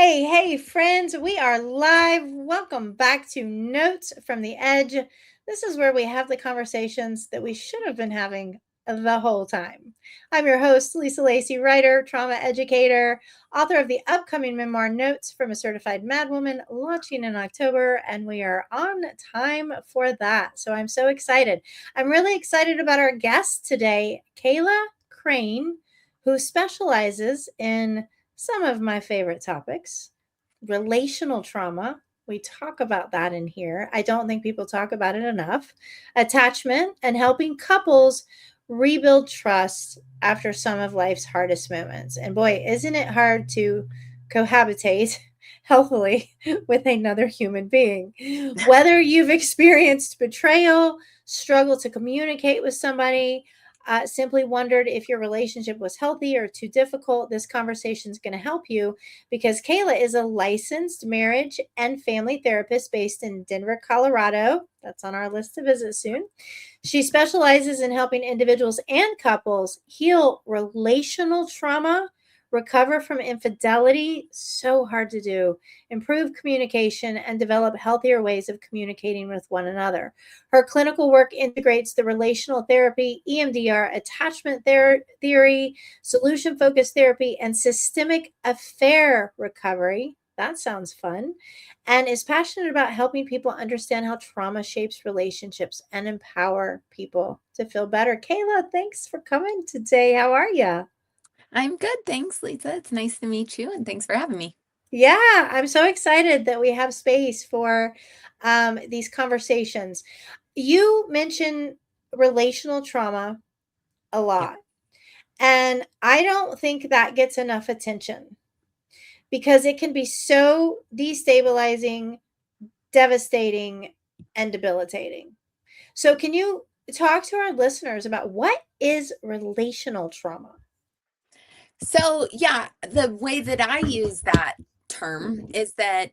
Hey, friends, we are live. Welcome back to Notes from the Edge. This is where we have the conversations that we should have been having the whole time. I'm your host, Lisa Lacey, writer, trauma educator, author of the upcoming memoir Notes from a Certified Madwoman, launching in October, and we are on time for that. So I'm so excited. I'm really excited about our guest today, Kayla Crane, who specializes in some of my favorite topics. Relational trauma. We talk about that in here. I don't think people talk about it enough. Attachment and helping couples rebuild trust after some of life's hardest moments. And boy, isn't it hard to cohabitate healthily with another human being? Whether you've experienced betrayal, struggle to communicate with somebody, simply wondered if your relationship was healthy or too difficult, this conversation is going to help you because Kayla is a licensed marriage and family therapist based in Denver, Colorado. That's on our list to visit soon. She specializes in helping individuals and couples heal relational trauma, recover from infidelity, so hard to do, improve communication, and develop healthier ways of communicating with one another. Her clinical work integrates the relational therapy, EMDR, attachment theory, solution focused therapy, and systemic affair recovery. That sounds fun. And is passionate about helping people understand how trauma shapes relationships and empower people to feel better. Kayla, thanks for coming today. How are you? I'm good. Thanks, Lisa. It's nice to meet you, and thanks for having me. Yeah, I'm so excited that we have space for these conversations. You mentioned relational trauma a Yep. lot, and I don't think that gets enough attention because it can be so destabilizing, devastating, and debilitating. So, can you talk to our listeners about what is relational trauma? So, the way that I use that term is that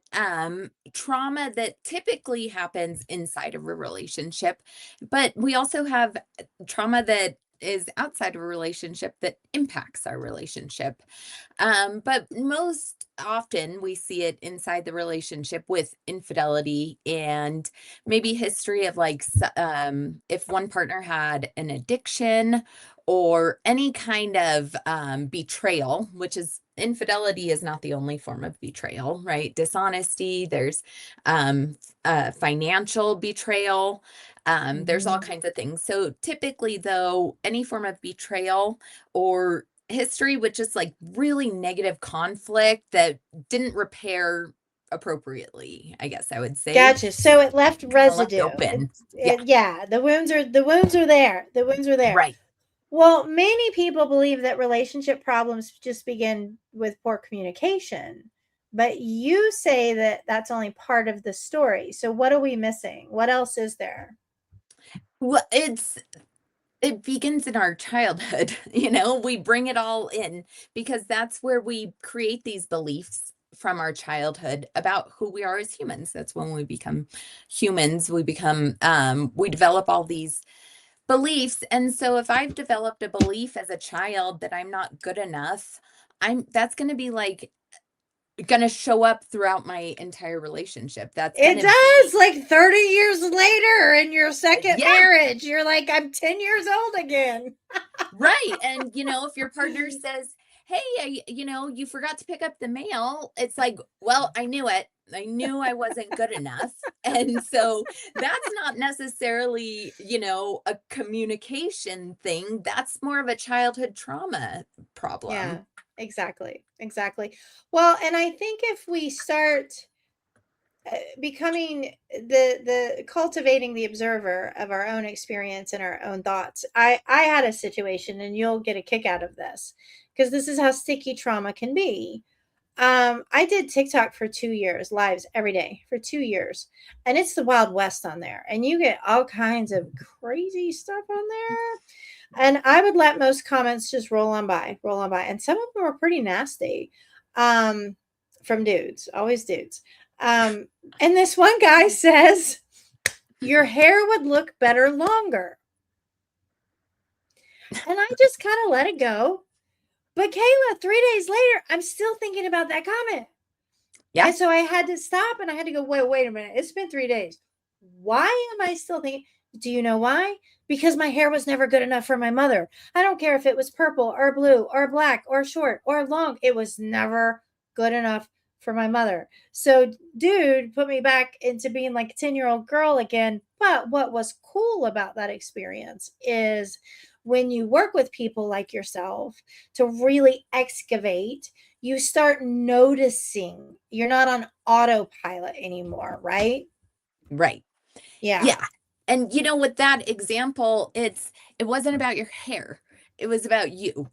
trauma that typically happens inside of a relationship, but we also have trauma that is outside of a relationship that impacts our relationship. But most often we see it inside the relationship with infidelity and maybe history of if one partner had an addiction or any kind of betrayal, which is infidelity is not the only form of betrayal, right? Dishonesty, there's financial betrayal. There's all Mhm. kinds of things. So typically, though, any form of betrayal or history with just like really negative conflict that didn't repair appropriately, I guess I would say, Gotcha. So it left kind of left residue. open. Yeah, Yeah, the wounds are there. The wounds are there. right. Well, many people believe that relationship problems just begin with poor communication, but you say that that's only part of the story. So what are we missing? What else is there? Well, it begins in our childhood. We bring it all in because that's where we create these beliefs from our childhood about who we are as humans. That's when we become humans. We develop all these beliefs. And so if I've developed a belief as a child that I'm not good enough, that's going to be like going to show up throughout my entire relationship. That's going It to be does. Like 30 years later in your second yeah. marriage, you're like, I'm 10 years old again. Right. And, if your partner says, hey, you forgot to pick up the mail, it's like, well, I knew it. I knew I wasn't good enough. And so that's not necessarily, a communication thing. That's more of a childhood trauma Yeah, problem. exactly. Exactly. Well, and I think if we start becoming the cultivating the observer of our own experience and our own thoughts. I had a situation, and you'll get a kick out of this because this is how sticky trauma can be. I did TikTok for 2 years, lives every day for 2 years, and it's the Wild West on there, and you get all kinds of crazy stuff on there. And I would let most comments just roll on by, and some of them were pretty nasty, um, from dudes, always dudes. Um, and this one guy says, "Your hair would look better longer," and I just kind of let it go. But Kayla, 3 days later, I'm still thinking about that comment. Yeah. And so I had to stop and I had to go, wait a minute. It's been 3 days. Why am I still thinking? Do you know why? Because my hair was never good enough for my mother. I don't care if it was purple or blue or black or short or long. It was never good enough for my mother. So, dude put me back into being like a 10-year-old girl again. But what was cool about that experience is when you work with people like yourself to really excavate, you start noticing you're not on autopilot anymore, right? Right. Yeah. Yeah. And with that example, it wasn't about your hair. It was about you.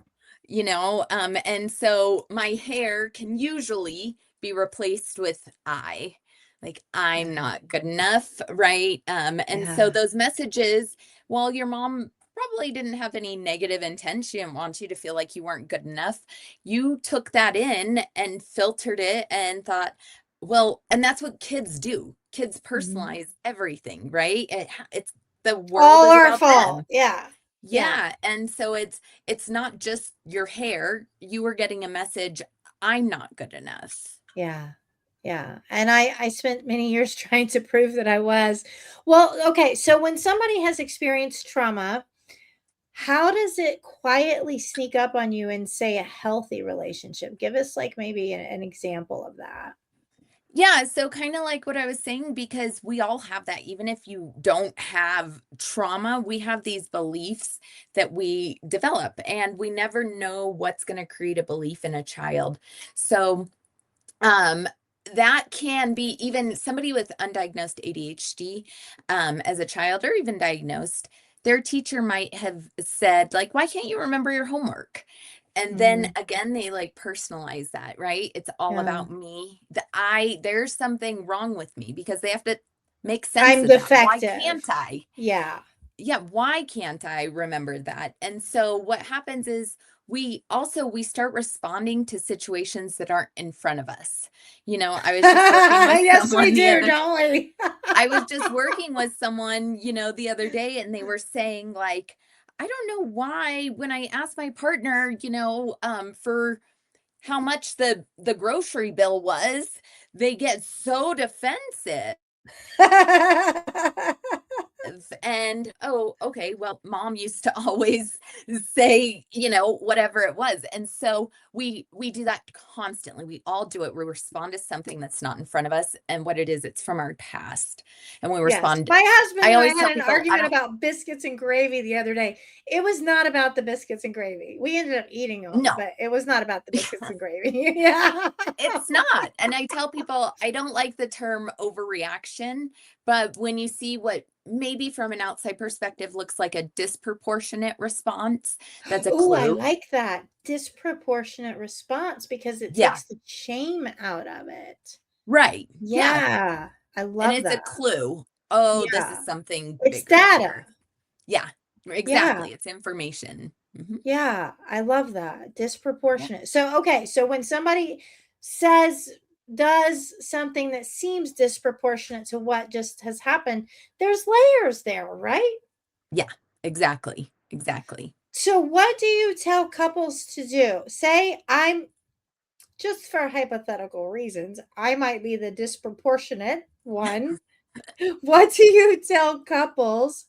And so my hair can usually be replaced with I. Like I'm not good enough, right? And so Yeah. those messages, while your mom probably didn't have any negative intent, she didn't want you to feel like you weren't good enough. You took that in and filtered it and thought, well, and that's what kids do. Kids Mhm. personalize everything, right? It's the world All is our about fault. them. Yeah. Yeah. Yeah, and so it's not just your hair. You were getting a message, I'm not good enough. Yeah. Yeah. And I spent many years trying to prove that I was. Well, okay, so when somebody has experienced trauma, how does it quietly sneak up on you in, say, a healthy relationship? Give us like maybe an example of that. Yeah, so kind of like what I was saying, because we all have that. Even if you don't have trauma, we have these beliefs that we develop, and we never know what's going to create a belief in a child. So, Um, that can be even somebody with undiagnosed ADHD, as a child or even diagnosed, their teacher might have said, like, why can't you remember your homework? And then Mhm. again, they like personalize that, right? It's all Yeah. about me. There's something wrong with me because they have to make sense I'm of that. Why defective. can't I? Yeah. Yeah, why can't I remember that? And so what happens is we start responding to situations that aren't in front of us. I was just working with Yes, we someone the do, other don't we? I was just working with someone, the other day, and they were saying like, I don't know why when I asked my partner, for how much the grocery bill was, they get so defensive. And oh, okay, well, mom used to always say, whatever it was. And so we do that constantly. We all do it. We respond to something that's not in front of us, and what it is, it's from our past. And we Yes. respond. My husband I and I always had tell an people, I argument don't about biscuits and gravy the other day. It was not about the biscuits and gravy. We ended up eating them, no. but it was not about the biscuits and gravy. Yeah. It's not. And I tell people I don't like the term overreaction, but when you see what maybe from an outside perspective looks like a disproportionate response, that's a Oh, I clue. like that. Disproportionate response because it Yeah, takes the shame out of it. right. Yeah. Yeah. I And love it's a that. clue. Oh, this Yeah. is something It's bigger data. here. Yeah, Yeah. exactly. It's information. Yeah, I love that. Yeah. Disproportionate. So, okay, so when somebody says, does something that seems disproportionate to what just has happened, there's layers there, right? Yeah, exactly. Exactly. So, what do you tell couples to do? Say, I'm just for hypothetical reasons, I might be the disproportionate one. What do you tell couples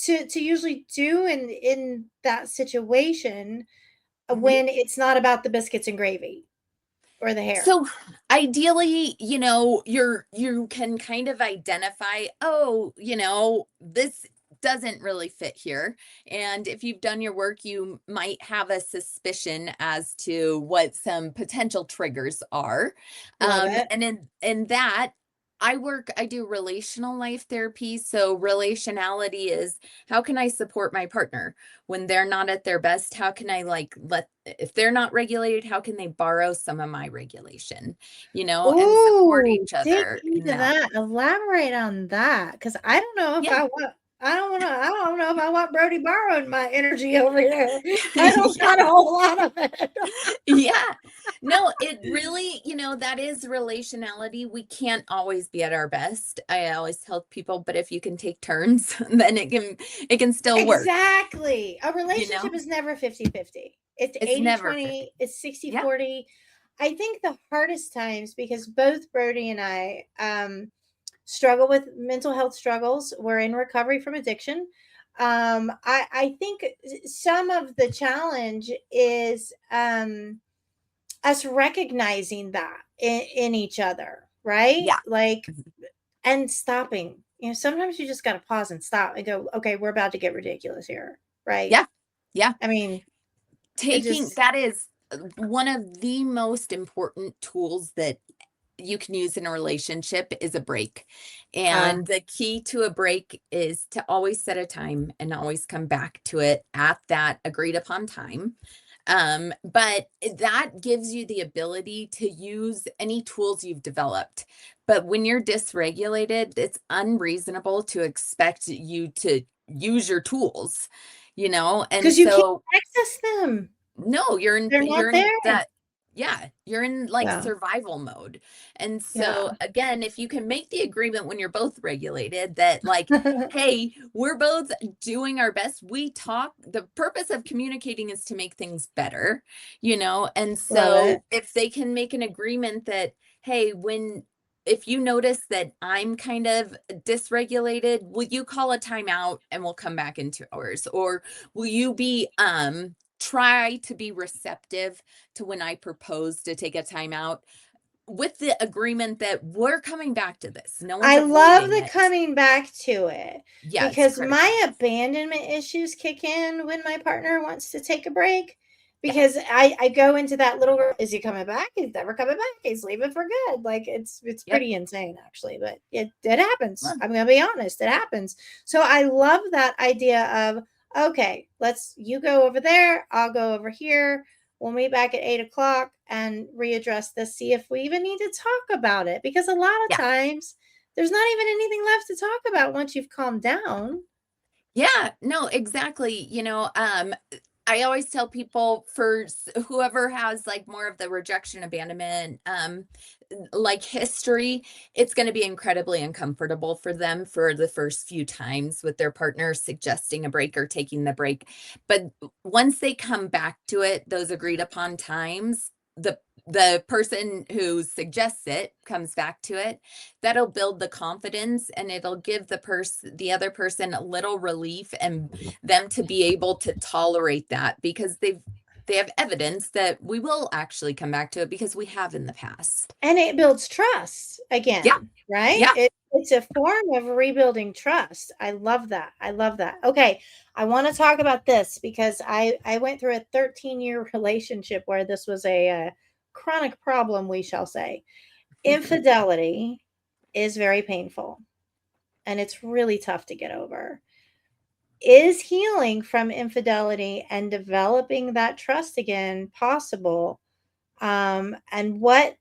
to usually do in that situation Mhm. when it's not about the biscuits and gravy or the hair? So ideally, you can kind of identify, oh, this doesn't really fit here. And if you've done your work, you might have a suspicion as to what some potential triggers are. Love it. And in that, I do relational life therapy. So relationality is how can I support my partner when they're not at their best? How can I if they're not regulated, how can they borrow some of my regulation, and support Ooh, each dig other in into that? that. Elaborate on that, because I don't know if Yeah. I don't know if I want Brody borrowing my energy over here. I don't Yeah. got a whole lot of it. Yeah. No, it really, that is relationality. We can't always be at our best. I always tell people, but if you can take turns, then it can still work, Exactly. A you know? relationship is never 50-50. It's It's never 50. 80-20. It's sixty Yeah. forty. I think the hardest times, because both Brody and I struggle with mental health struggles. We're in recovery from addiction. I think some of the challenge is us recognizing that in each other, right? Yeah. Like, Mhm. and stopping. Sometimes you just got to pause and stop and go, okay, we're about to get ridiculous here, right? Yeah. Yeah. I mean, it Taking just, that is one of the most important tools that you can use in a relationship is a break. uh, And the key to a break is to always set a time and always come back to it at that agreed upon time. But that gives you the ability to use any tools you've developed. But when you're dysregulated, it's unreasonable to expect you to use your tools, and because you can't so access them. no, you're in They're not you're in there. that yeah, you're in like Yeah. survival mode. And so Yeah. again, if you can make the agreement when you're both regulated that like, hey, we're both doing our best. We talk, the purpose of communicating is to make things better. And Love it. so if they can make an agreement that, hey, if you notice that I'm kind of dysregulated, will you call a timeout and we'll come back in 2 hours? Or will you be try to be receptive to when I propose to take a timeout with the agreement that we're coming back to this. No one's I love avoiding the it. coming back to it, Yeah, it's because critical. my abandonment issues kick in when my partner wants to take a break, Yeah. because I go into that little, is he coming back? He's never coming back. He's leaving for good. Like, it's Yep. pretty insane actually, but it happens. Well, I'm gonna be honest, it happens. So I love that idea of, okay, you go over there, I'll go over here. We'll meet back at 8 o'clock and readdress this, see if we even need to talk about it. Because a lot of yeah. times there's not even anything left to talk about once you've calmed down. Yeah, no, exactly. I always tell people for whoever has like more of the rejection abandonment like history, it's going to be incredibly uncomfortable for them for the first few times with their partner suggesting a break or taking the break. But once they come back to it, those agreed upon times, the person who suggests it comes back to it, that'll build the confidence and it'll give the other person a little relief and them to be able to tolerate that because they have evidence that we will actually come back to it because we have in the past. And it builds trust Yeah. again, right? Yeah. It's a form of rebuilding trust. I love that. I love that. Okay, I want to talk about this because I went through a 13-year relationship where this was a chronic problem, we shall say. Infidelity is very painful, and it's really tough to get over. Is healing from infidelity and developing that trust again possible? And what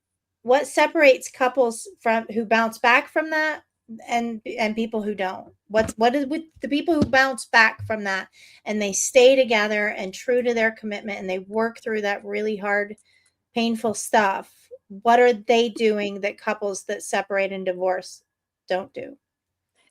separates couples from who bounce back from that, and people who don't? What is with the people who bounce back from that and they stay together and true to their commitment and they work through that really hard, painful stuff? What are they doing that couples that separate and divorce don't do?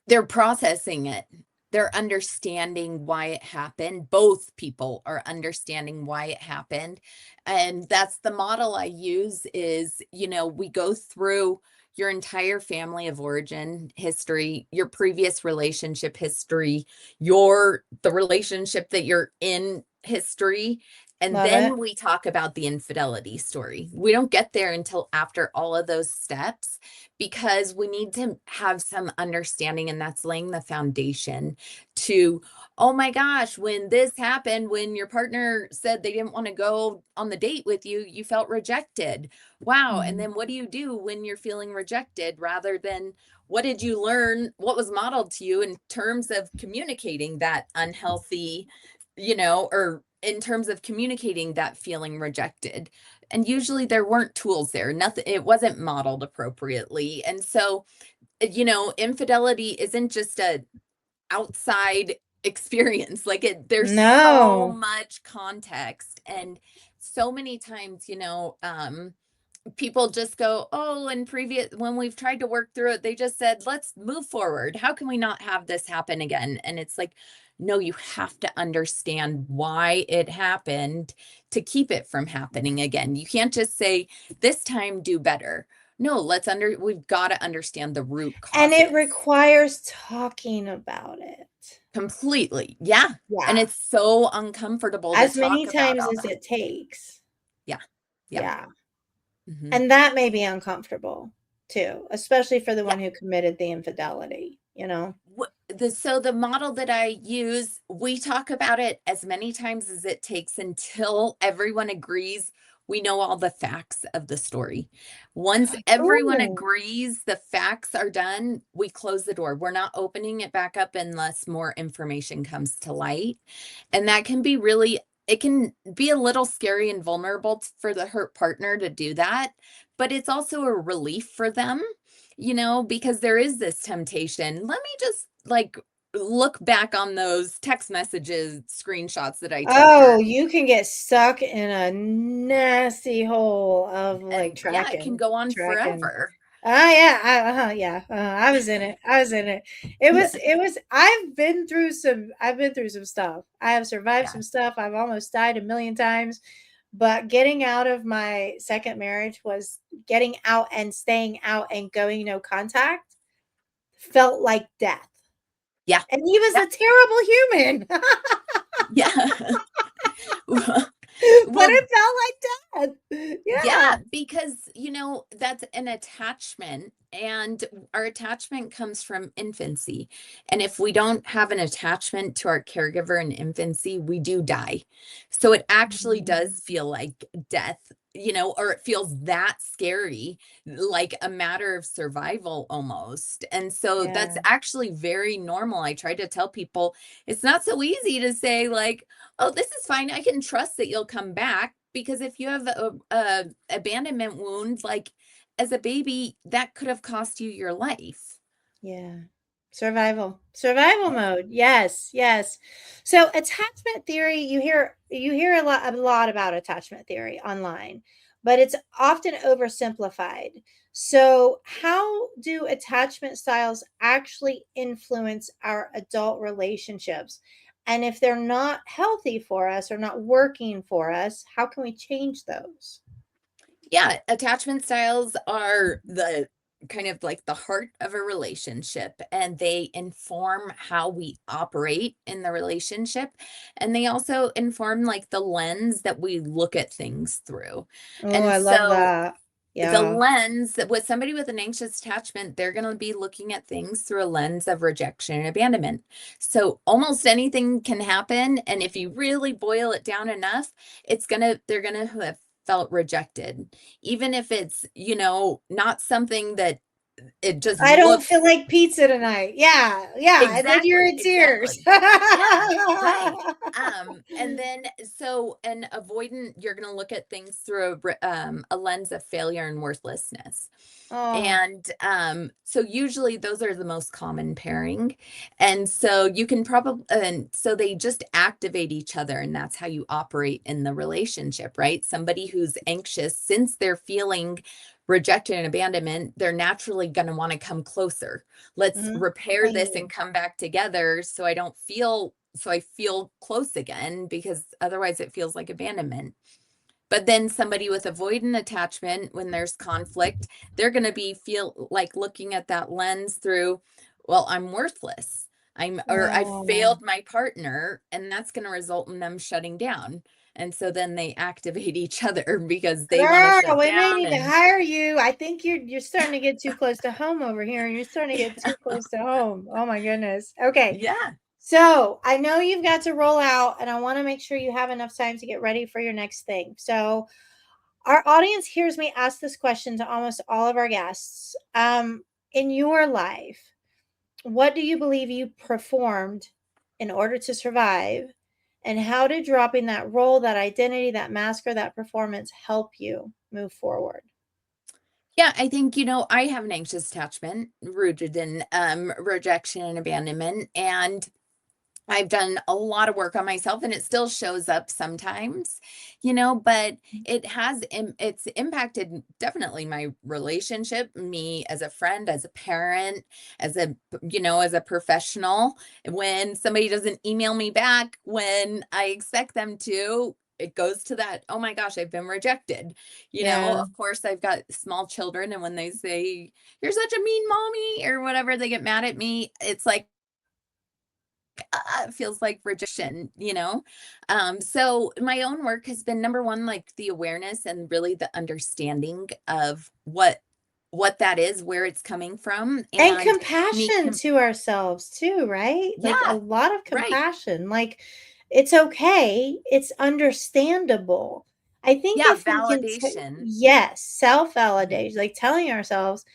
They're processing it. They're understanding why it happened. Both people are understanding why it happened. And that's the model I use is, we go through your entire family of origin history, your previous relationship history, the relationship that you're in history, and Love it. then we talk about the infidelity story. We don't get there until after all of those steps because we need to have some understanding, and that's laying the foundation to, oh my gosh, when this happened, when your partner said they didn't want to go on the date with you, you felt rejected. Wow. And Mhm. then what do you do when you're feeling rejected rather than what did you learn? What was modeled to you in terms of communicating that unhealthy, or in terms of communicating that feeling rejected? And usually there weren't tools there, nothing, it wasn't modeled appropriately. And so, infidelity isn't just a outside experience, like there's so No. much context. And so many times, people just go, oh, and previous when we've tried to work through it, they just said, let's move forward, how can we not have this happen again? And it's like, No, you have to understand why it happened to keep it from happening again. You can't just say, this time do better. No, we've got to understand the root And it causes requires talking about it. completely. Yeah. And Yeah. it's so uncomfortable to As many talk about times all as that. it takes. Yeah. Yeah. Yeah. Hmm. And that may be uncomfortable too, especially for the Yeah. one who committed the infidelity, you know? So the model that I use, we talk about it as many times as it takes until everyone agrees we know all the facts of the story. Once everyone Ooh. agrees the facts are done, we close the door. We're not opening it back up unless more information comes to light. And that can be really, it can be a little scary and vulnerable for the hurt partner to do that, but it's also a relief for them, because there is this temptation. Let me just like look back on those text messages screenshots that I took, Oh, you can get stuck in a nasty hole of, like, and yeah, it can tracking. go on forever. Oh, yeah, yeah, I was in it, I was in it. It was I've been through some stuff. I have survived Yeah. some stuff, I've almost died a million times, but getting out of my 2nd marriage was getting out and staying out and going no contact felt like death, Yeah. and he was Yeah. a terrible human. Yeah. But Well, it felt like death. Yeah. yeah, because that's an attachment, and our attachment comes from infancy. And if we don't have an attachment to our caregiver in infancy, we do die. So it actually does Mhm. feel like death, or it feels that scary, like a matter of survival almost. And so that's Yeah. actually very normal. I try to tell people it's not so easy to say, like, oh, this is fine. I can trust that you'll come back, because if you have a abandonment wound, like as a baby, that could have cost you your life. Yeah. Survival Yeah. mode. Yes, yes. So attachment theory, you hear a lot about attachment theory online, but it's often oversimplified. So how do attachment styles actually influence our adult relationships? And if they're not healthy for us or not working for us, how can we change those? Yeah, attachment styles are the kind of like the heart of a relationship, and they inform how we operate in the relationship, and they also inform like the lens that we look at things through. Oh, And I love so that. the Yeah. lens that with somebody with an anxious attachment, they're going to be looking at things through a lens of rejection and abandonment. So almost anything can happen, and if you really boil it down enough, they're going to have felt rejected, even if it's not something that it just I don't looks feel like pizza tonight. Yeah, yeah, and then you're exactly, in tears. exactly. Yeah, right. And then so an avoidant, you're going to look at things through a lens of failure and worthlessness. Oh, And so usually those are the most common pairing. And so you can probably, and so they just activate each other, and that's how you operate in the relationship, right? Somebody who's anxious, since they're feeling rejected and abandonment, they're naturally going to want to come closer. Let's mhm. repair this and Clingy. come back together so I feel close again, because otherwise it feels like abandonment. But then somebody with avoidant attachment, when there's conflict, they're going to be feel like looking at that lens through, well, I'm worthless. Or I Oh. failed my partner, and that's going to result in them shutting down. And so then they activate each other because they want to Girl, shut we may down. need to And hire you. I think you're starting to get too close to home over here. You're starting to get too close to home. Oh my goodness. Okay. yeah. So I know you've got to roll out, and I want to make sure you have enough time to get ready for your next thing. So our audience hears me ask this question to almost all of our guests. In your life, what do you believe you performed in order to survive? And how did dropping that role, that identity, that mask, or that performance help you move forward? Yeah, I think, I have an anxious attachment rooted in rejection and abandonment. And I've done a lot of work on myself and it still shows up sometimes, but it's impacted definitely my relationship, me as a friend, as a parent, as a professional. When somebody doesn't email me back when I expect them to, it goes to that, oh my gosh, I've been rejected. Yeah. Of course, I've got small children, and when they say, you're such a mean mommy or whatever, they get mad at me. It's like, it feels like rejection. So my own work has been number one, like the awareness and really the understanding of what that is, where it's coming from, And and me compassion to ourselves too, right? Like a yeah, lot of right. compassion. Like it's okay. It's understandable. I think Yeah, if we can validation. yes, Mhm, self-validation, like telling ourselves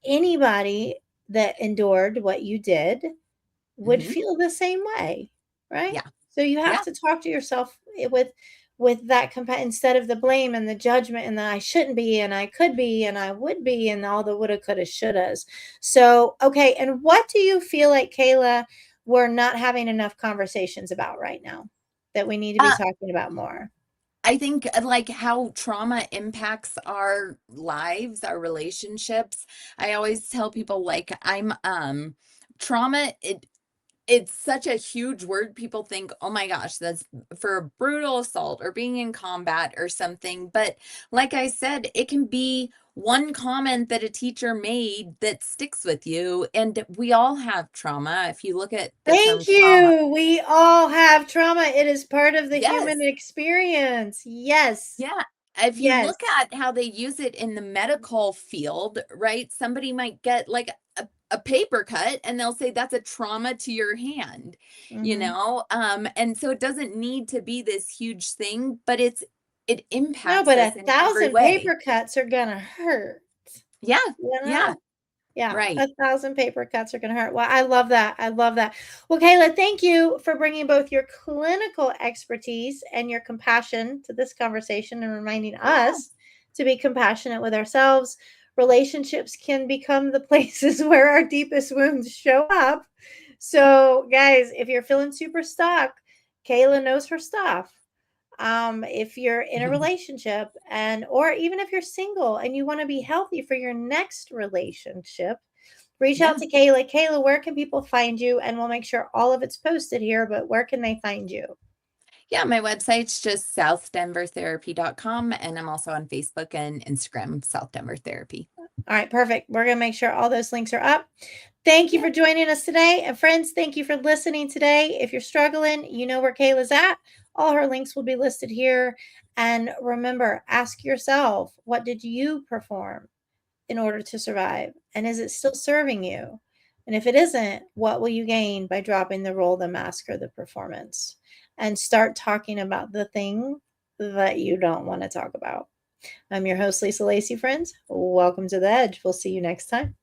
anybody that endured what you did would mhm. feel the same way, right? Yeah, So you have yeah, to talk to yourself with that instead of the blame and the judgment and the I shouldn't be and I could be and I would be and all the woulda, coulda, shouldas. So, okay, and what do you feel like, Kayla, we're not having enough conversations about right now that we need to be uh, talking about more? I think, like, how trauma impacts our lives, our relationships. I always tell people, like, trauma, it's such a huge word. People think, oh my gosh, that's for a brutal assault or being in combat or something. But like I said, it can be one comment that a teacher made that sticks with you. And we all have trauma. If you look at the term Thank trauma, you. We all have trauma. It is part of the human yes. experience. Yes. Yeah. If you look Yes. at how they use it in the medical field, right? Somebody might get like a paper cut and they'll say that's a trauma to your hand. Mhm. And so it doesn't need to be this huge thing, but it No, impacts but us in every 1,000 way. paper cuts are gonna hurt, Yeah. you Yeah. know? Yeah, Right. 1,000 paper cuts are gonna hurt. Well, I love that, I love that. Well, Kayla, thank you for bringing both your clinical expertise and your compassion to this conversation and reminding Yeah. us to be compassionate with ourselves. Relationships can become the places where our deepest wounds show up. So, guys, if you're feeling super stuck, Kayla knows her stuff. If you're in a relationship and or even if you're single and you want to be healthy for your next relationship, reach out Yeah. to Kayla. Kayla, where can people find you? And we'll make sure all of it's posted here, but where can they find you? Yeah. My website's just southdenvertherapy.com. And I'm also on Facebook and Instagram, South Denver Therapy. All right, perfect. We're going to make sure all those links are up. Thank you Yeah. for joining us today. And friends, thank you for listening today. If you're struggling, you know where Kayla's at. All her links will be listed here. And remember, ask yourself, what did you perform in order to survive? And is it still serving you? And if it isn't, what will you gain by dropping the role, the mask, or the performance? And start talking about the thing that you don't want to talk about. I'm your host, Lisa Lacey, friends. Welcome to the Edge. We'll see you next time.